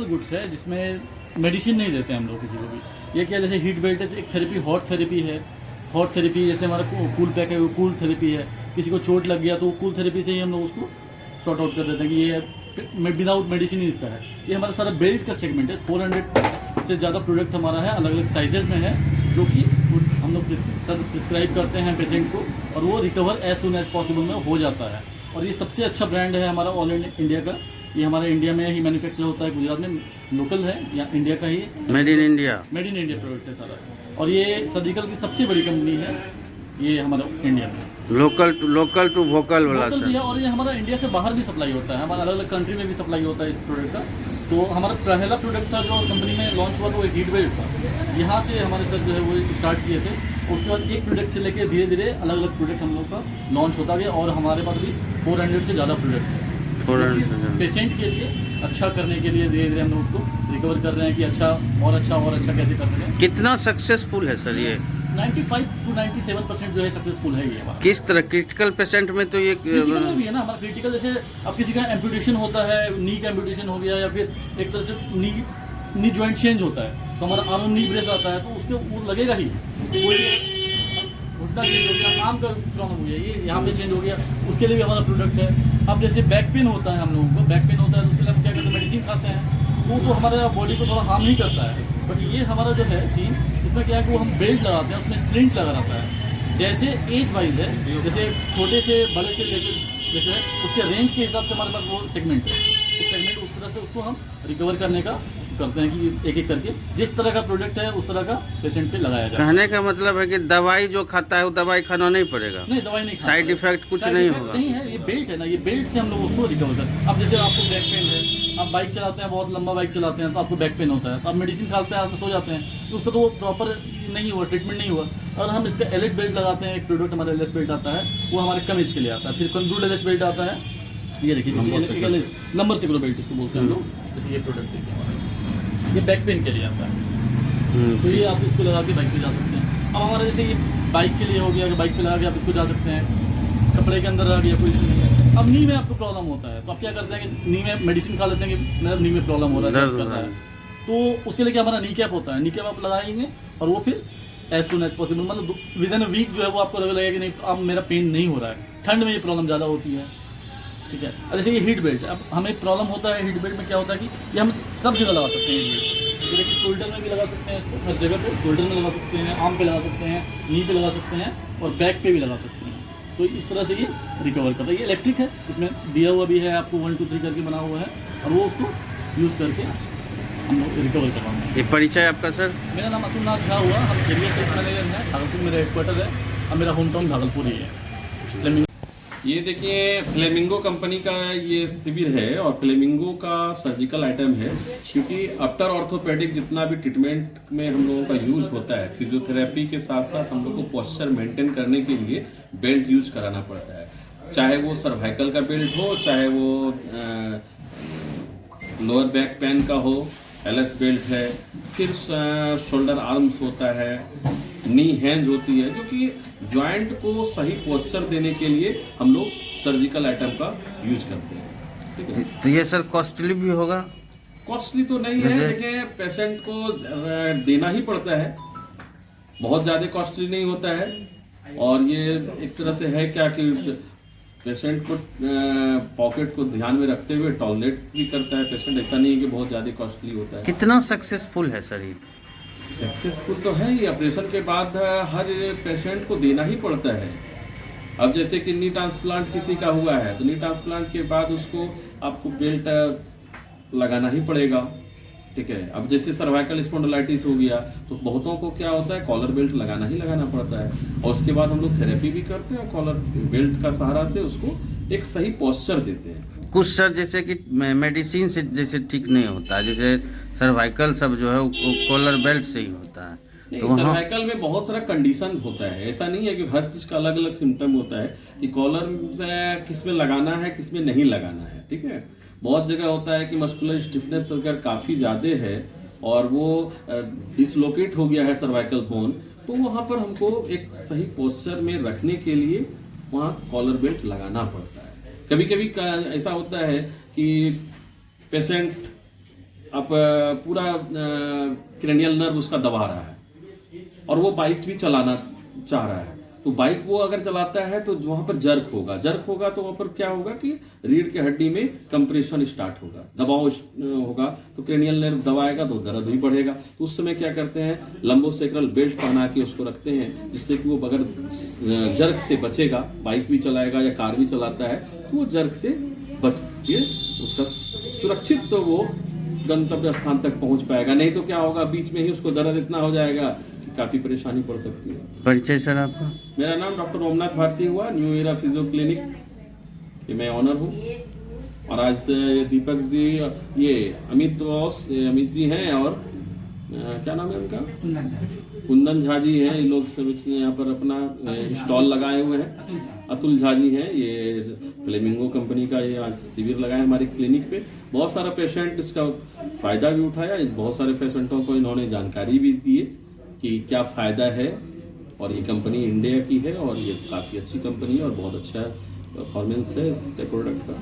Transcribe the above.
Goods है जिसमें medicine नहीं देते हम लोग किसी को भी। ये क्या, जैसे हीट बेल्ट है तो एक थेरेपी हॉट थेरेपी है। हॉट थेरेपी जैसे हमारा कूल पैक है वो कूल थेरेपी है। किसी को चोट लग गया तो वो कूल थेरेपी से ही हम लोग उसको शॉर्ट आउट कर देते हैं कि ये विदाउट मेडिसिन ही इसका है। ये हमारा सारा बेल्ट का सेगमेंट है। 400 से ज़्यादा प्रोडक्ट हमारा है, अलग अलग साइजेज में है, जो कि हम लोग प्रिस्क्राइब करते हैं पेशेंट को और वो recover as soon as possible में हो जाता है। और ये सबसे अच्छा ब्रांड है हमारा ऑल इंडिया का। ये हमारे इंडिया में ही मैन्युफैक्चर होता है, गुजरात में लोकल है या इंडिया का he made in India product है सारा। और ये सर्जिकल की सबसे बड़ी कंपनी है ये हमारा इंडिया में। लोकल टू वोकल वाला लोकल भी है और ये हमारा इंडिया से बाहर भी सप्लाई होता है, हमारा अलग अलग कंट्री में भी सप्लाई होता है इस प्रोडक्ट का। तो हमारा पहला प्रोडक्ट था जो कंपनी में लॉन्च हुआ था वो एक हीट बेल्ट था। यहाँ से हमारे सर जो है वो स्टार्ट किए थे। उसके बाद एक प्रोडक्ट से लेकर धीरे धीरे अलग अलग प्रोडक्ट हम लोग का लॉन्च होता गया और हमारे पास भी 400 से ज़्यादा प्रोडक्ट है। पेशेंट के लिए अच्छा करने के लिए धीरे धीरे हम लोग उसको रिकवर कर रहे हैं कि अच्छा और अच्छा कैसे कर सकें। कितना सक्सेसफुल है सर ये? 95 to 97% जो है सक्सेसफुल है ये हमारा। किस तरह क्रिटिकल पेशेंट में तो ये क्रिटिकल में भी है ना हमारा। क्रिटिकल जैसे अब किसी का एम्पुटेशन होता है, नी का एम्पुटेशन हो गया या फिर एक तरह से नी जॉइंट चेंज होता है तो हमारा आर्म नी ब्रेस आता है तो उसके वो लगेगा ही। घुटना चेंज हो गया, आर्म का प्रॉब्लम हो गया, ये यहाँ पे चेंज हो गया, उसके लिए भी हमारा प्रोडक्ट है। अब जैसे बैक पेन होता है, हम लोगों को बैक पेन होता है तो उसके लिए हम क्या करते हैं, मेडिसिन खाते हैं। वो तो हमारे बॉडी को थोड़ा हार्म नहीं करता है, बट ये हमारा जो है सीन इसमें क्या है कि वो हम बेल्ट लगाते हैं, उसमें स्प्रिंट लगा रहता है। जैसे एज वाइज है, जैसे छोटे से बड़े से लेकर जैसे उसके रेंज के हिसाब से हमारे पास वो सेगमेंट है। उस सेगमेंट उस तरह से उसको हम रिकवर करने का करते हैं कि एक एक करके जिस तरह का प्रोडक्ट है उस तरह का पेशेंट पे लगाया जाए। कहने का मतलब है कि दवाई जो खाता है वो दवाई खाना नहीं पड़ेगा? नहीं, दवाई नहीं, साइड इफेक्ट कुछ नहीं होगा? नहीं है, ये बेल्ट है ना, ये बेल्ट से हम लोग उसको रिकवर करते हैं। अब जैसे आपको बैक पेन है, आप बाइक चलाते हैं, बहुत लंबा बाइक चलाते हैं तो आपको बैक पेन होता है, तो आप मेडिसिन खाते हैं, आप सो जाते हैं तो उसका तो वो प्रॉपर नहीं हुआ, ट्रीटमेंट नहीं हुआ। और हम इसका एलेट बेल्ट लगाते हैं, एक प्रोडक्ट हमारा एलेट बेल्ट आता है, वो हमारे कम एज के लिए आता है। फिर कंट्रोल एलेट बेल्ट आता है, ये देखिए नंबर सिक्रो बेल्ट इसको बोलते हैं हम लोग। जैसे ये प्रोडक्ट देखिए हमारा, ये बैक पेन के लिए आता है, तो ये आप इसको लगा के बाइक पे जा सकते हैं। अब हमारा जैसे ये बाइक के लिए हो गया कि बाइक पे लगा के आप इसको जा सकते हैं, कपड़े के अंदर रह गया कोई इशू नहीं है। अब नी में आपको प्रॉब्लम होता है तो आप क्या करते हैं कि नी में मेडिसिन खा लेते हैं कि मेरा नी में प्रॉब्लम हो रहा है, तो उसके लिए क्या हमारा नी कैप होता है, नी कैप आप लगाएंगे और वो फिर एज सुन एज पॉसिबल मतलब विद इन अ वीक जो है वो आपको लगेगा कि नहीं अब मेरा पेन नहीं हो रहा है। ठंड में ये प्रॉब्लम ज़्यादा होती है, ठीक है। और जैसे ये हीट बेल्ट, अब हमें प्रॉब्लम होता है हीट बेल्ट में क्या होता है कि ये हम सब जगह लगा सकते हैं। हीट बेल्ट देखिए शोल्डर में भी लगा सकते हैं, इसको हर जगह पे शोल्डर में लगा सकते हैं, आर्म पे लगा सकते हैं, नी पे लगा सकते हैं और बैक पे भी लगा सकते हैं। तो इस तरह से ये रिकवर करता है। ये इलेक्ट्रिक है, इसमें दिया हुआ भी है आपको 1 2 3 करके बना हुआ है और वो उसको यूज़ करके हम लोग रिकवर करवाएंगे। ये परिचय आपका सर? मेरा नाम अतुल नाथ झा हुआ, हम एरिया स्टेट मैनेजर हैं, भागलपुर मेरा हेडक्वार्टर है और मेरा होम टाउन भागलपुर ही है। ये देखिए फ्लेमिंगो कंपनी का ये शिविर है और फ्लेमिंगो का सर्जिकल आइटम है, क्योंकि आफ्टर ऑर्थोपेडिक जितना भी ट्रीटमेंट में हम लोगों का यूज होता है, फिजियोथेरेपी के साथ साथ हम लोग को पोस्चर मेंटेन करने के लिए बेल्ट यूज कराना पड़ता है। चाहे वो सर्वाइकल का बेल्ट हो, चाहे वो लोअर बैक पेन का हो, एलएस बेल्ट है, फिर शोल्डर आर्म्स होता है, नी हैंड होती है, जो कि जॉइंट को सही पोस्चर देने के लिए हम लोग सर्जिकल आइटम का यूज करते हैं, ठीक है। तो ये सर कॉस्टली भी होगा? कॉस्टली तो नहीं है, देखिए पेशेंट को देना ही पड़ता है, बहुत ज़्यादा कॉस्टली नहीं होता है। और ये एक तरह से है क्या कि पेशेंट को पॉकेट को ध्यान में रखते हुए टॉलरेट भी करता है पेशेंट, ऐसा नहीं है कि बहुत ज़्यादा कॉस्टली होता है। कितना सक्सेसफुल है सर ये? सक्सेसफुल तो है ही, ऑपरेशन के बाद हर पेशेंट को देना ही पड़ता है। अब जैसे कि नी ट्रांसप्लांट किसी का हुआ है तो नी ट्रांसप्लांट के बाद उसको आपको बेल्ट लगाना ही पड़ेगा, ठीक है। अब जैसे सर्वाइकल स्पॉन्डिलाइटिस हो गया तो बहुतों को क्या होता है, कॉलर बेल्ट लगाना ही लगाना पड़ता है और उसके बाद हम लोग थेरेपी भी करते हैं और कॉलर बेल्ट का सहारा से उसको एक सही पोस्चर देते हैं। कुछ सर जैसे कि मेडिसिन से जैसे ठीक नहीं होता है, जैसे सर्वाइकल सब जो है वो कॉलर बेल्ट से ही होता है, तो सर्वाइकल में बहुत सारा कंडीशन होता है, ऐसा नहीं है कि हर चीज का अलग अलग सिम्टम होता है कि कॉलर किस में लगाना है किस में नहीं लगाना है, ठीक है। बहुत जगह होता है कि मस्कुलर स्टिफनेस अगर काफ़ी ज़्यादा है और वो डिसलोकेट हो गया है सर्वाइकल बोन, तो वहाँ पर हमको एक सही पोस्चर में रखने के लिए वहाँ कॉलर बेल्ट लगाना पड़ता है। कभी कभी ऐसा होता है कि पेशेंट आप पूरा क्रेनियल नर्व उसका दबा रहा है और वो बाइक भी चलाना चाह रहा है, तो बाइक वो अगर चलाता है तो वहां पर जर्क होगा तो वहां पर क्या होगा कि रीढ़ के हड्डी में कंप्रेशन स्टार्ट होगा, दबाव होगा, तो क्रेनियल नर्व दबाएगा तो दर्द भी बढ़ेगा। तो उस समय क्या करते हैं, लंबोसेक्रल बेल्ट पहना के उसको रखते हैं, जिससे कि वो अगर जर्क से बचेगा, बाइक भी चलाएगा या कार भी चलाता है तो वो जर्क से बच के उसका सुरक्षित तो वो गंतव्य स्थान तक पहुंच पाएगा। नहीं तो क्या होगा, बीच में ही उसको दर्द इतना हो जाएगा कि काफी परेशानी पड़ सकती है। परिचय सर आपका? मेरा नाम डॉक्टर ओमनाथ भारती हुआ, न्यू एरा फिजियो क्लिनिक के मैं ऑनर हूँ। और आज दीपक जी, ये अमित जी हैं और क्या नाम है उनका, कुंदन झा जी हैं, ये लोग सब यहाँ पर अपना स्टॉल लगाए हुए हैं। अतुल झा जी हैं, ये फ्लेमिंगो कंपनी का ये आज शिविर लगाए हमारे क्लिनिक पे। बहुत सारा पेशेंट इसका फायदा भी उठाया, बहुत सारे पेशेंटों को इन्होंने जानकारी भी दी कि क्या फायदा है, और ये कंपनी इंडिया की है और ये काफ़ी अच्छी कंपनी है और बहुत अच्छा परफॉर्मेंस है इस प्रोडक्ट का।